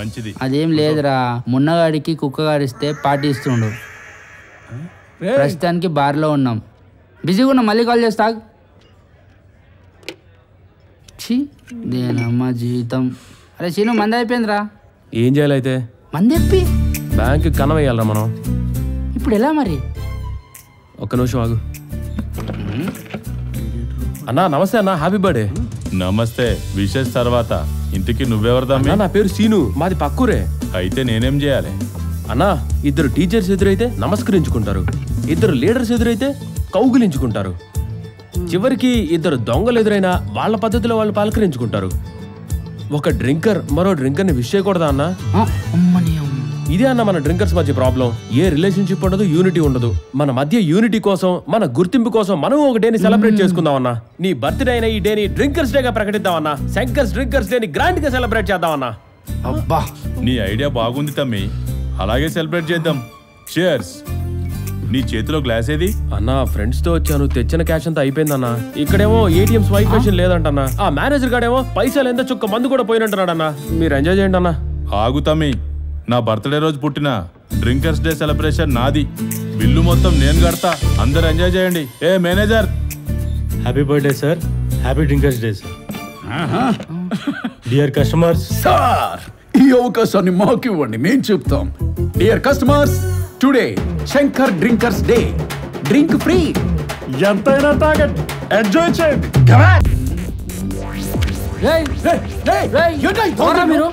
మంచిది. అదేం లేదురా, మున్నగాడికి కుక్క గారిస్తే పార్టీ ఇస్తుండు. ప్రస్తుతానికి బార్లో ఉన్నాం, బిజీగా ఉన్నాం, మళ్ళీ కాల్ చేస్తా. దేనమ్మా జీవితం. అరే సీను, మంది అయిపోయిందిరా. ఏం చేయాలైతే? మంది ఎప్పి బ్యాంకు కన్నం వేయాలరా మనం. ఇప్పుడు ఎలా మరి? ఒక్క నిమిషం ఆగు. అన్నా నమస్తే అన్నా, హ్యాపీ బర్త్డే. నమస్తే, విషెస్ తర్వాత. ఇంటికి నువ్వెవరిదా? నా పేరు సీను, మాది పక్కూరే. అయితే నేనేం చేయాలి? అన్నా, ఇద్దరు టీచర్స్ ఎదురైతే నమస్కరించుకుంటారు, ఇద్దరు లీడర్స్ ఎదురైతే కౌగులించుకుంటారు, చివరికి ఇద్దరు దొంగలు ఎదురైనా వాళ్ళ పద్ధతిలో వాళ్ళు పలకరించుకుంటారు. ఒక డ్రింకర్ మరో డ్రింకర్ని విష్ చేయకూడదా అన్నా? ఇదే అన్న మన డ్రింకర్స్ మధ్య ప్రాబ్లం. ఏ రిలేషన్షిప్ ఉండదు, యూనిటీ ఉండదు. మన మధ్య యూనిటీ కోసం, మన గుర్తింపు కోసం మనం ఒక డేని సెలబ్రేట్ చేసుకుందాం అన్నా. నీ బర్త్డే అయిన ఈ డేని డ్రింకర్స్ డేగా ప్రకటిద్దామన్నా. శంకర్స్ డ్రింకర్స్ డేని గ్రాండ్ గా సెలబ్రేట్ చేద్దామన్నా. అబ్బా, నీ ఐడియా బాగుంది తమ్మి, అలాగే సెలబ్రేట్ చేద్దాం. cheers. నీ చేతిలో గ్లాస్ ఏది? అన్నా, ఫ్రెండ్స్ తో వచ్చాను, తెచ్చిన క్యాష్ అంతా అయిపోయిందన్నా. ఇక్కడేమో ఏటీఎం స్వైప్ మెషిన్ లేదంటన్నా. ఆ మేనేజర్ గాడేమో పైసలు ఎంత చుక్క మందు కూడా పోయినట్టున్నాడన్నా. మీరు ఎంజాయ్ చేయండి అన్నా. ఆగు తమ్మి, నా బర్త్డే రోజు పుట్టిన డ్రింకర్స్ డే సెలబ్రేషన్ నాది. బిల్లు మొత్తం నేను కడతా, అందరు ఎంజాయ్ చేయండి. ఏ manager, happy birthday sir, happy drinkers day sir. Dear customers, sir ఈ అవకాశాన్ని మాకు ఇవ్వండి, మేము చెప్తాం. Dear customers, today Shankar drinkers day. Drink free, ఎంతైనా తాగండి, ఎంజాయ్ చేయండి. మీరు